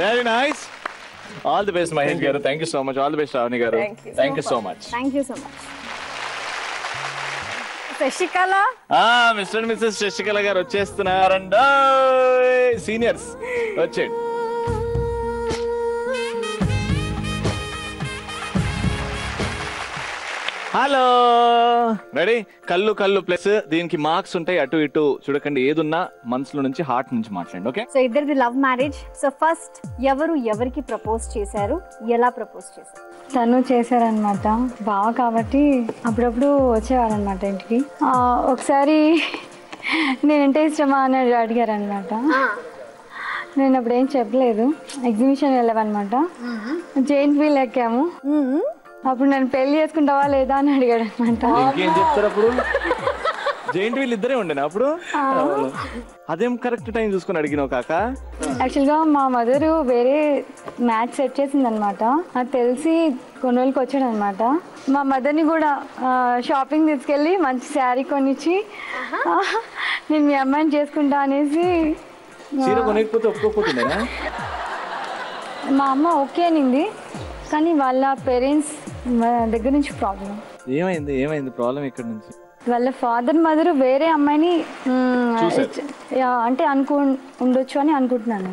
Very nice. All the best Mahesh గారు. Thank you so much. All the best Sravani గారు. Thank you so much. Thank you so much. Sasikala, Mr and Mrs Sasikala గారు వచ్చేస్తున్నారండి. సీనియర్స్ వచ్చేయండి. Hello, ready? కళ్ళు కళ్ళు ప్లస్ దీనికి మార్క్స్ ఉంటాయి, అటు ఇటు చూడకండి, ఏదున్నా మనసులో నుంచి హార్ట్ నుంచి మాట్లాడండి. ఓకే? సో ఇద్దరిది లవ్ మ్యారేజ్. సో ఫస్ట్ ఎవరు ఎవరికి ప్రపోజ్ చేశారు, ఎలా ప్రపోజ్ చేశారు? తను చేశారనమాట బాగా, కాబట్టి అప్పుడప్పుడు వచ్చేవారనమాట ఇంటికి. ఒకసారి నేనంటే ఇష్టమా అని అడిగారనమాట. నేను అప్పుడు ఏం చెప్పలేదు. ఎగ్జిబిషన్ వెళ్ళామన్నమాట, జైంట్ వీల్ ఎక్కాము. అప్పుడు నన్ను పెళ్లి చేసుకుంటావా లేదా అని అడిగాడు అనమాట. ఇంకేం చెప్తారు అప్పుడు? జైంట్ వీల్ ఇద్దరే ఉండేనా అప్పుడు? అదేం కరెక్ట్ టైం చూసుకుని అడిగినావు కాక? యాక్చువల్గా మా మదరు వేరే మ్యాచ్ సెట్ చేసింది అనమాట. అది తెలిసి కొన్ని రోజులకి వచ్చాడు అనమాట. మా మదర్ని కూడా షాపింగ్ తీసుకెళ్ళి మంచి శారీ కొనిచ్చి నేను మీ అమ్మాయిని చేసుకుంటా అనేసి. మా అమ్మ ఓకే అనింది, కానీ వాళ్ళ పేరెంట్స్ దగ్గర నుంచి ప్రాబ్లం. ఏమైంది ప్రాబ్లం? ఇక్కడ నుంచి వాళ్ళ ఫాదర్ మదర్ వేరే అమ్మాయిని అంటే ఉండొచ్చు అని అనుకుంటున్నాను.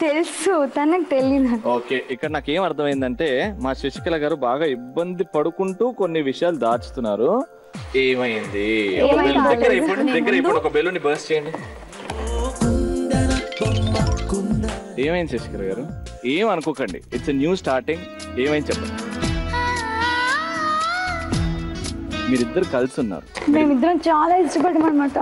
తెలుసు, తనకు తెలియదు. ఓకే, ఇక్కడ నాకు ఏం అర్థమైందంటే మా శశికళ గారు బాగా ఇబ్బంది పడుకుంటూ కొన్ని విషయాలు దాచుతున్నారు. ఏమైంది? ఇప్పుడు ఒక బెలూన్ బర్స్ట్ చేయండి. ఏమైంది శశికళ గారు? ఏం అనుకోకండి, ఇట్స్ న్యూ స్టార్టింగ్. ఏమైంది చెప్పండి. మీరిద్దరు కలిసి ఉన్నారు. మేమిద్దరం చాలా ఇష్టపడమన్నమాట,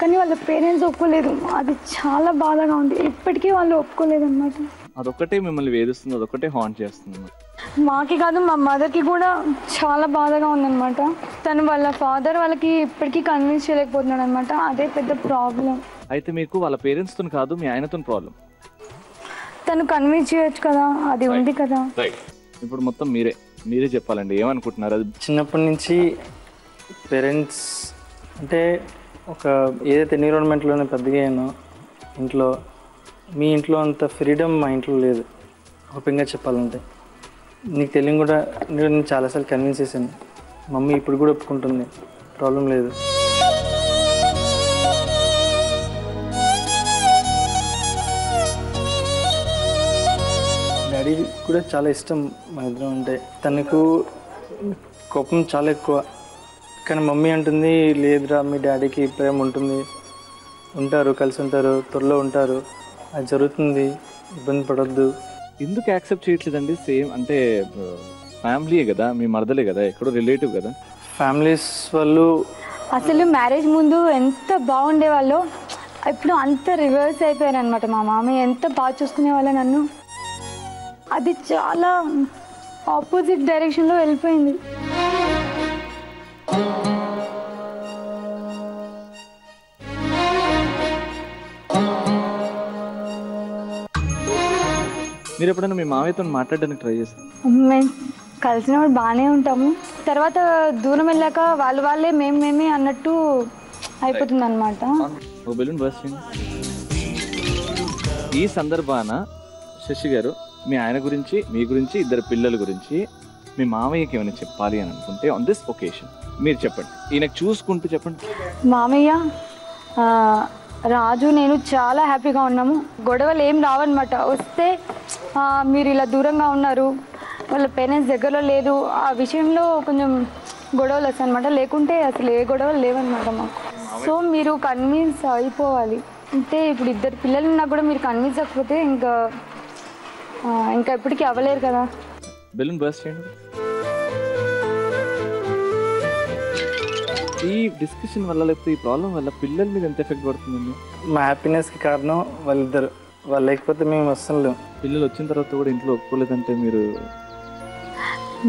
కానీ వాళ్ళ పేరెంట్స్ ఒప్పుకోలేదు. అది చాలా బాధగా ఉంది. ఇప్పటికీ వాళ్ళు ఒప్పుకోలేదు అనమాట. అదొక్కటే మిమ్మల్ని వేధిస్తుంది, అదొక్కటే హాంట్ చేస్తుంది. మాకి కాదు, మా మదర్కి కూడా చాలా బాధగా ఉందన్నమాట. తను వాళ్ళ ఫాదర్ వాళ్ళకి ఇప్పటికీ కన్విన్స్ చేయలేకపోతున్నాడు అనమాట. అదే పెద్ద ప్రాబ్లం. అయితే మీకు వాళ్ళ పేరెంట్స్ తో కాదు, మీ ఆయనతో ప్రాబ్లం. తను కన్విన్స్ చేయొచ్చు కదా, అది ఉంది కదా. ఇప్పుడు మొత్తం మీరే చెప్పాలండి, ఏమనుకుంటున్నారు? అది చిన్నప్పటి నుంచి పేరెంట్స్ అంటే ఒక ఏదైతే ఎన్విరాన్మెంట్లోనే పెద్దగా అయినా ఇంట్లో, మీ ఇంట్లో అంత ఫ్రీడమ్ మా ఇంట్లో లేదు. ఓపెన్గా చెప్పాలంటే నీకు తెలియని కూడా నేను చాలాసార్లు కన్విన్స్ చేశాను. మమ్మీ ఇప్పుడు కూడా ఒప్పుకుంటుంది, ప్రాబ్లం లేదు. డాడీ కూడా చాలా ఇష్టం మా ఇద్దరం అంటే. తనకు కోపం చాలా ఎక్కువ, కానీ మమ్మీ అంటుంది లేదురా మీ డాడీకి ప్రేమ ఉంటారు, కలిసి ఉంటారు, త్వరలో ఉంటారు, అది జరుగుతుంది, ఇబ్బంది పడొద్దు. ఎందుకు యాక్సెప్ట్ చేయట్లేదండి? సేమ్ అంటే ఫ్యామిలీయే కదా, మీ మరదలే కదా, ఎక్కడో రిలేటివ్ కదా. ఫ్యామిలీస్ వాళ్ళు అసలు మ్యారేజ్ ముందు ఎంత బాగుండే వాళ్ళు, ఇప్పుడు అంత రివర్స్ అయిపోయారు అనమాట. మా మామయ్య ఎంత బాగా చూసుకునే వాళ్ళు నన్ను, అది చాలా ఆపోజిట్ డైరెక్షన్లో వెళ్ళిపోయింది. మీరు ఎప్పుడైనా మీ మామయ్యతో మాట్లాడడానికి ట్రై చేస్తారు? మేము కలిసినప్పుడు బాగానే ఉంటాము, తర్వాత దూరం వెళ్ళాక వాళ్ళే మేమే అన్నట్టు అయిపోతుంది అనమాట. బెలూన్ బర్స్ట్ చేయండి. ఈ సందర్భాన శశి గారు మీ ఆయన గురించి, మీ గురించి, ఇద్దరు పిల్లల గురించి మీ మామయ్యకి ఏమైనా చెప్పాలి అని అనుకుంటే ఆన్ దిస్ ఒకేషన్ మీరు చెప్పండి. ఈయనకు చూసుకుంటూ చెప్పండి. మామయ్య, రాజు నేను చాలా హ్యాపీగా ఉన్నాము. గొడవలు ఏం రావన్నమాట. వస్తే మీరు ఇలా దూరంగా ఉన్నారు, వాళ్ళ పేరెంట్స్ దగ్గరలో లేదు, ఆ విషయంలో కొంచెం గొడవలు వస్తాయి అనమాట. లేకుంటే అసలు ఏ గొడవలు లేవన్నమాట మాకు. సో మీరు కన్విన్స్ అయిపోవాలి. అంటే ఇప్పుడు ఇద్దరు పిల్లలు ఉన్నా కూడా మీరు కన్విన్స్ అవ్వకపోతే ఇంకా ఎప్పటికీ అవ్వలేరు కదా. బెలూన్ బర్స్ట్ చేయండి. ఈ డిస్కషన్ వల్ల లేకపోతే ఈ ప్రాబ్లం వల్ల పిల్లల మీద ఎంత ఎఫెక్ట్ పడుతుందండి? మా హ్యాపీనెస్కి కారణం వాళ్ళిద్దరు. వాళ్ళు లేకపోతే మేము అస్సలు. పిల్లలు వచ్చిన తర్వాత కూడా ఇంట్లో ఒప్పుకోలేదంటే మీరు?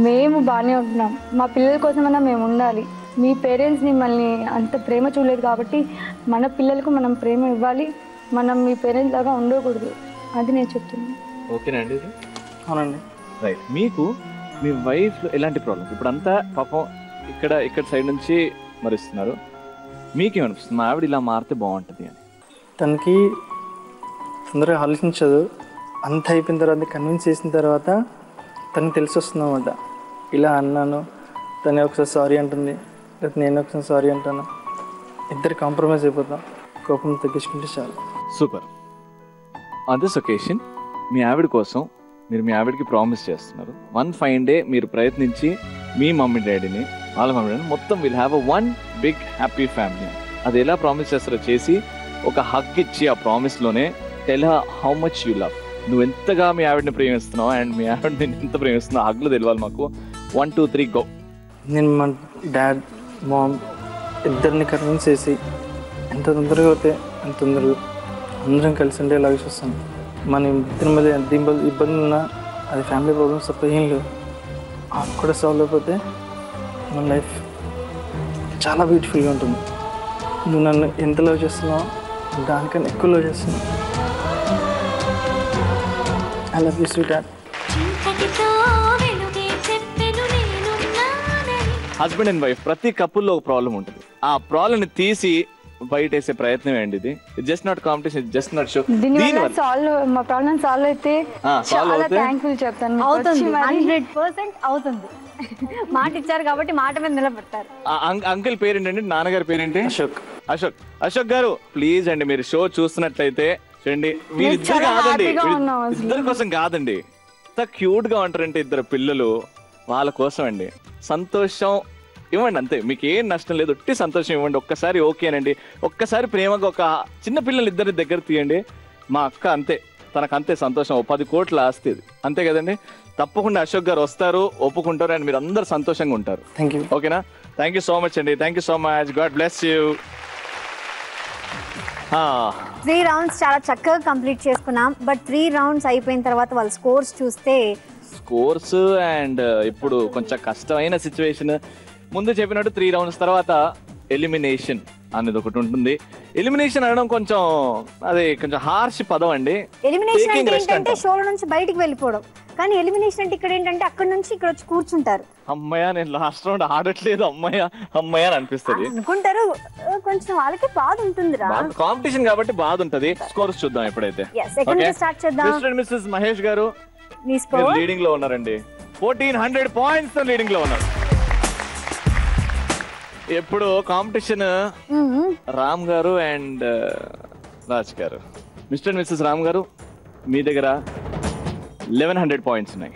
మేము బాగానే ఉంటున్నాం. మా పిల్లల కోసమైనా మేము ఉండాలి. మీ పేరెంట్స్ మిమ్మల్ని అంత ప్రేమ చూడలేదు కాబట్టి మన పిల్లలకు మనం ప్రేమ ఇవ్వాలి. మనం మీ పేరెంట్స్ లాగా ఉండకూడదు. అది నేను చెప్తున్నాను. ఓకేనా అండి? అవునండి. రైట్. మీకు మీ వైఫ్లో ఎలాంటి ప్రాబ్లమ్స్? ఇప్పుడు అంతా పాపం ఇక్కడ సైడ్ నుంచి మరిస్తున్నారు. మీకేమనిపిస్తుంది? మా ఆవిడ ఇలా మారితే బాగుంటుంది అని. తనకి తొందరగా ఆలోచించదు. అంత అయిపోయిన తర్వాత కన్విన్స్ చేసిన తర్వాత తనకు తెలిసి వస్తుంది అన్నమాట. ఇలా అన్నాను, తను ఒకసారి సారీ అంటుంది, లేకపోతే నేను ఒకసారి సారీ అంటాను. ఇద్దరు కాంప్రమైజ్ అయిపోతాం. కోపం తగ్గించుకుంటే చాలు. సూపర్. ఆన్ దిస్ ఒకేషన్ మీ ఆవిడ కోసం మీరు మీ ఆవిడకి ప్రామిస్ చేస్తున్నారు. వన్ ఫైన్ డే మీరు ప్రయత్నించి మీ మమ్మీ డాడీని, వాళ్ళ మమ్మీ డాడీని మొత్తం will have a one big happy family. అది ఎలా ప్రామిస్ చేస్తారో చేసి ఒక హగ్ ఇచ్చి ఆ ప్రామిస్లోనే tell her how much you love. నువ్వు ఎంతగా మీ ఆవిడని ప్రేమిస్తున్నావు అండ్ మీ ఆవిడ నేను ఎంత ప్రేమిస్తున్నావు హగ్లో తెలియాలి మాకు. 1 2 3 గో. నేను మా డాడ్ మామ్ ఇద్దరిని కన్విన్స్ చేసి ఎంత తొందరగా అవుతే అంత తొందరగా అందరం కలిసి ఉండేలాగా చూస్తాను. మన ఇద్దరి మధ్య ఎంత ఇబ్బంది ఉన్నా అది ఫ్యామిలీ ప్రాబ్లమ్స్ తప్ప ఏం లేవు. అది కూడా సాల్వ్ అయిపోతే మన లైఫ్ చాలా బ్యూటిఫుల్గా ఉంటుంది. నువ్వు నన్ను ఎంత లవ్ చేస్తున్నావు దానికన్నా ఎక్కువ లవ్ చేస్తున్నావు. I love you sweet dad. Husband and wife ప్రతి కపుల్లో ఒక ప్రాబ్లం ఉంటుంది. ఆ ప్రాబ్లమ్ తీసి బయట వేసే ప్రయత్నం ఏంటి ఇది? Just not competition, just not show. మా ప్రాబ్లం సాల్వ్ అయితే చాలా థాంక్ఫుల్ చెప్తాను. అవుతుంది, 100% అవుతుంది. మాట ఇచ్చారు కాబట్టి మాట మీద నిలబడతారు. అంకుల్ పేరేంటండి? నాన్నగారి పేరేంటి? అశోక్. అశోక్ గారు ప్లీజ్ అండి, మీరు షో చూస్తున్నట్లయితే చూడండి. వీరిద్దరు కాదండి, ఇద్దరి కోసం కాదండి, ఎంత క్యూట్ గా ఉంటారంటే ఇద్దరు పిల్లలు. వాళ్ళ కోసం అండి సంతోషం ఇవ్వండి అంతే. మీకు ఏం నష్టం లేదు, ఒట్టి సంతోషం ఇవ్వండి. ఒక్కసారి ఓకేనండి, ఒక్కసారి ప్రేమగా ఒక చిన్న పిల్లలు ఇద్దరి దగ్గర తీయండి. మా అక్క అంతే, తనకంతే సంతోషం. 10 కోట్ల ఆస్తి ఇది, అంతే కదండి. తప్పకుండా అశోక్ గారు వస్తారు, ఒప్పుకుంటారు అండ్ మీరు అందరు సంతోషంగా ఉంటారు. Thank you. ఓకేనా? థ్యాంక్ యూ సో మచ్ అండి. Thank you so much. God bless you. 3 rounds చాలా చక్కగా కంప్లీట్ చేసుకున్నాం. బట్ 3 రౌండ్స్ అయిపోయిన తర్వాత వాళ్ళ స్కోర్స్ చూస్తే స్కోర్స్ అండ్ ఇప్పుడు కొంచెం కష్టమైన సిచ్యువేషన్. ముందు చెప్పినట్టు 3 రౌండ్స్ తర్వాత ఎలిమినేషన్ అనేది ఒకటి ఉంటుంది. ఎలిమినేషన్ అనడం కొంచెం అది కొంచెం హార్ష్ పదం అండి. ఎలిమినేషన్ అంటే ఏంటంటే షోల నుంచి బయటికి వెళ్ళిపోవడం. కానీ ఎలిమినేషన్ అంటే ఇక్కడ ఏంటంటే అక్కడ నుంచి ఇక్కడ వచ్చి కూర్చుంటారు. అమ్మయ్య నేను లాస్ట్ రౌండ్ ఆడట్లేదు, అమ్మయ్య అమ్మయ్య అని అనిపిస్తుంది అనుకుంటారు. కొంచెం వాళ్ళకి బాధ ఉంటుందిరా, కాంపిటీషన్ కాబట్టి బాధ ఉంటది. స్కోర్స్ చూద్దాం ఎప్పుడైతే. స్టార్ట్ చేద్దాం. మిస్టర్ మిస్సెస్ మహేష్ గారు మీ స్కోర్ లీడింగ్ లో ఉన్నారండి. 1400 పాయింట్స్ తో లీడింగ్ లో ఉన్నారు. ఎప్పుడు కాంపిటీషన్ రామ్ గారు అండ్ రాజ్ గారు. మిస్టర్ అండ్ మిస్సెస్ రామ్ గారు మీ దగ్గర 1100 పాయింట్స్ ఉన్నాయి.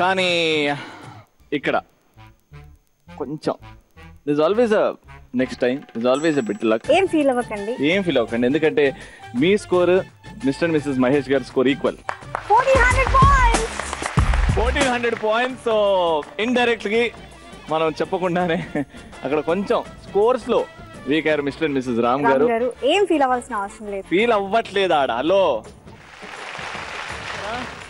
కానీ ఇక్కడ కొంచెం this always next time this always a bit luck. ఏం ఫీల్ అవ్వకండి, ఎందుకంటే మీ score Mr and Mrs Mahesh గారి score equal 1400 points. So indirect గా మనం చెప్పకుండానే అక్కడ కొంచెం స్కోర్స్ లో వీక్ అయ్యారు మిస్టర్ అండ్ మిస్సెస్ రామ్ గారు. ఏం ఫీల్ అవ్వాల్సిన అవసరం లేదు. ఫీల్ అవ్వట్లేదు ఆడ. హలో,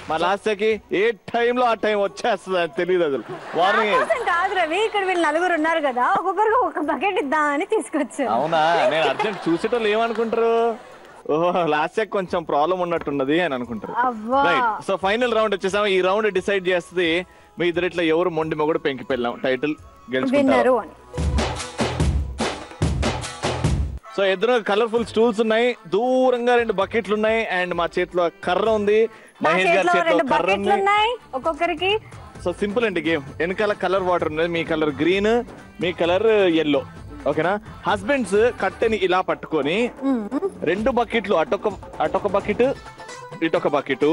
మా లాస్ట్కి ఏ టైంలో ఆ టైం వచ్చేస్తుంది అని తెలియదు అసలు. వార్నింగ్ కాదు రవి, ఇక్కడ వీళ్ళు 4 ఉన్నారు కదా, ఒక్కొక్కరికి ఒక బకెట్ ఇద్దామని తీసుకొచ్చు. అవునా? నేను అర్జెంట్ చూసేటోళ్ళు ఏమనుకుంటారు, ఓహో లాస్ట్ చెక్ కొంచెం ప్రాబ్లం ఉన్నట్టున్నది అని అనుకుంటారు. రైట్. సో ఫైనల్ రౌండ్ వచ్చేసాము. ఈ రౌండ్ డిసైడ్ చేస్తుంది మీ ఇద్దరిట్లో ఎవరు మొండి మొగుడు పెంకి పెళ్ళాం టైటిల్ గెలుచుకుంటారు. సో ఎదురు కలర్ఫుల్ స్టూల్స్ ఉన్నాయి, దూరంగా 2 బకెట్లు ఉన్నాయి, అండ్ మా చేతిలో కర్ర ఉంది, మహేష్ గారి చేతిలో కర్ర ఉన్నాయి ఒక్కొక్కరికి. సో సింపుల్ అండి గేమ్. వెనకాల కలర్ వాటర్ ఉన్నది, మీ కలర్ గ్రీన్, మీ కలర్ ఎల్లో. ఓకేనా? హస్బెండ్స్ కట్టెని ఇలా పట్టుకొని 2 బకెట్లు, అటొక బకెట్ ఇటొక బకెట్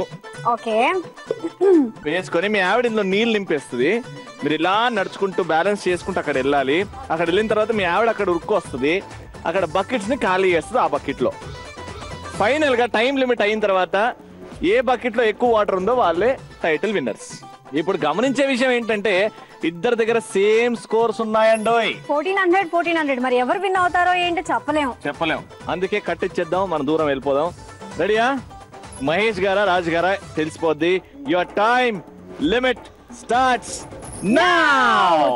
ఓకే వేసుకొని మీ ఆవిడ ఇందులో నీళ్ళు నింపేస్తుంది. మీరు ఇలా నడుచుకుంటూ బ్యాలెన్స్ చేసుకుంటూ అక్కడ వెళ్ళాలి. అక్కడ వెళ్ళిన తర్వాత మీ ఆవిడ అక్కడ ఉరుక్కు వస్తుంది, అక్కడ బకెట్స్ ని ఖాళీ చేస్తుంది. ఆ బకెట్ లో ఫైనల్ గా టైం లిమిట్ అయిన తర్వాత ఏ బకెట్ లో ఎక్కువ వాటర్ ఉందో వాళ్ళే టైటిల్ విన్నర్స్. ఇప్పుడు గమనించే విషయం ఏంటంటే ఇద్దరి దగ్గర సేమ్ స్కోర్స్ ఉన్నాయండోయ్. 1400 మరి ఎవరు విన్ అవుతారో ఏంటో చెప్పలేం. అందుకే కట్టిచ్చేద్దాం, మనం దూరం వెళ్ళిపోదాం. రెడీయా? మహేష్ గారా రాజ్ గారా తెలిసిపోద్ది. Your time limit starts now.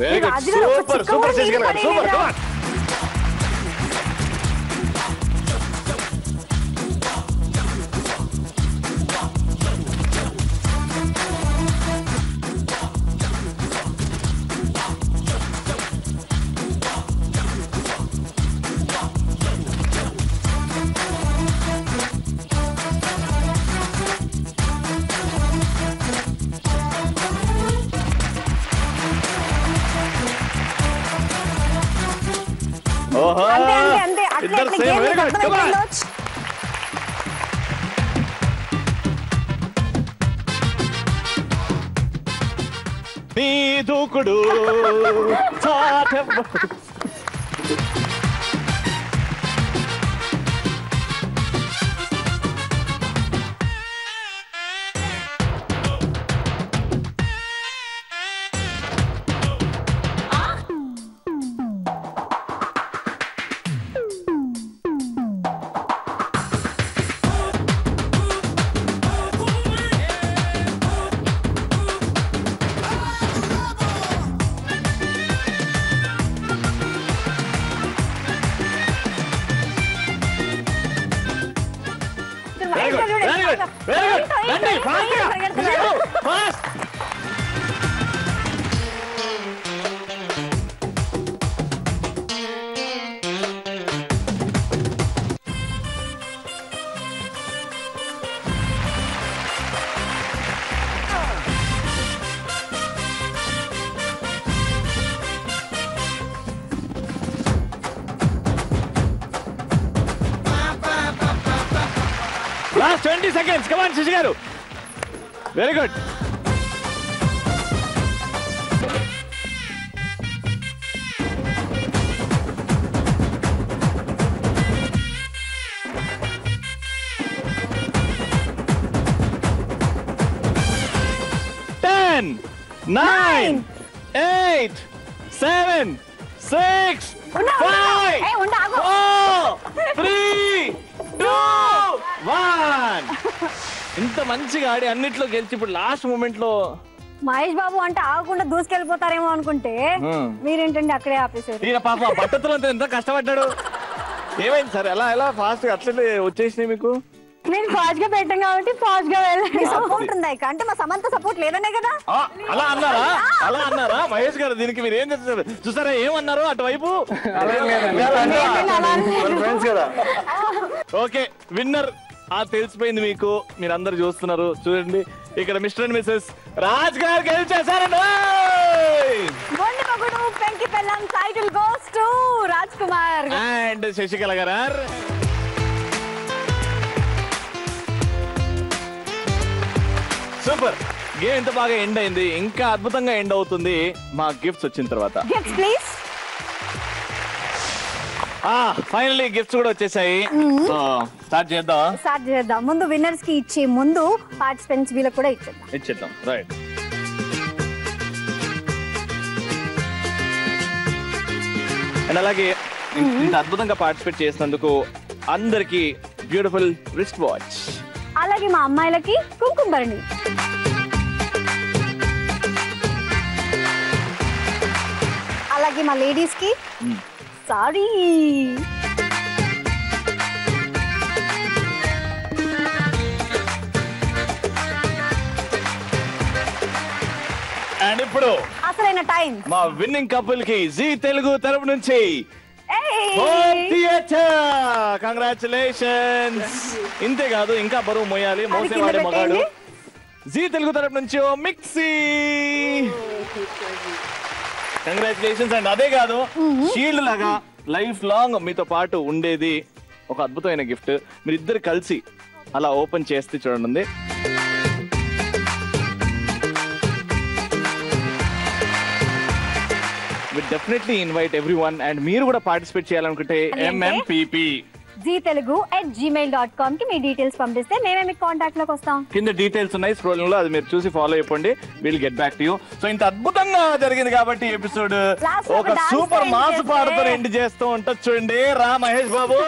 Very good, super Sasikala గారు, సూపర్. Come on. ఇద్దరు same. Very good, come on. నీ దూకుడు Last 20 seconds. Come on, Shashi garu. Very good. Ten, 9, 8, 7, 6, 5, 4, 3, 2, 1. ఇంత మంచిగా ఆడి అన్నిట్లో గెలిచి ఇప్పుడు లాస్ట్ మూమెంట్ లో మహేష్ బాబు అంటే ఆగకుండా దూసుకెళ్ళిపోతారేమో అనుకుంటే మీరేంటండి అక్కడే ఆపేశారు. ఈయన పాప బట్టతో ఎంత కష్టపడ్డాడు. ఏమైంది సార్? ఎలా ఫాస్ట్ గా అట్లే వచ్చేసినాయి మీకు? నేను ఫాస్ట్ గా పెట్టాం కాబట్టి ఫాస్ట్ గా వెళ్ళండి. సపోర్ట్ ఉందా ఇక? అంటే మా సమంత సపోర్ట్ లేదనే కదా. అలా అన్నారా మహేష్ గారు? దీనికి మీరు ఏం చేస్తారు చూసారా? ఏమన్నారు అటువైపు? ఓకే, విన్నర్ తెలిసిపోయింది మీకు. మీరందరూ చూస్తున్నారు, చూడండి. ఇక్కడ మిస్టర్ అండ్ మిసెస్ రాజ్ గారు గెలిచేశారండి. పెంకి పెళ్ళం title goes to Raj Kumar and Sasikala గారు. సూపర్ గేమ్ ఎంత బాగా ఎండ్ అయింది. ఇంకా అద్భుతంగా ఎండ్ అవుతుంది మా గిఫ్ట్స్ వచ్చిన తర్వాత. Gifts please. ఫైనల్లీ గిఫ్ట్స్ కూడా వచ్చేసాయి. సో స్టార్ట్ చేద్దాం. ముందు విన్నర్స్ కి ఇచ్చే ముందు పార్టిసిపెంట్స్ వీళ్ళకి కూడా ఇచ్చేద్దాం. రైట్. అండ్ అలాగే ఇంత అద్భుతంగా పార్టిసిపేట్ చేసినందుకు అందరికి బ్యూటిఫుల్ రిస్ట్ వాచ్. అలాగే మా అమ్మాయిలకి కుంకుమ భరణి. అలాగే మా లేడీస్ కి సారీ. అండ్ ఇప్పుడు అసలైన టైం మా విన్నింగ్ కపుల్ కి జీ తెలుగు తరపు నుంచి కంగ్రాచులేషన్స్. ఇంతే కాదు, ఇంకా బరువు మోయాలి, మోసేవాడే మగాడు. జీ తెలుగు తరపు నుంచి ఓ మిక్సీ. కంగ్రాచులేషన్స్. అండ్ అదే కాదు, షీల్డ్ లాగా లైఫ్ లాంగ్ మీతో పాటు ఉండేది ఒక అద్భుతమైన గిఫ్ట్. మీరిద్దరు కలిసి అలా ఓపెన్ చేస్తే చూడండి. We definitely invite everyone, and మీరు కూడా పార్టిసిపేట్ చేయాలనుకుంటే MMPP gtelugu@gmail.com కి మీ డీటెయిల్స్ పంపిస్తే మేమే మీకు కాంటాక్ట్ లోకి వస్తాం. కింద డీటెయిల్స్ ఉన్నాయి స్క్రోలింగ్ లో, అది మీరు చూసి ఫాలో అయిపోండి. Will get back to you. So ఇంత అద్భుతంగా జరిగింది కాబట్టి ఎపిసోడ్ ఒక సూపర్ మాస్ పాడుతో ఎండ్ చేస్తూ ఉంటుంది. చూడండి రా మహేష్ బాబు.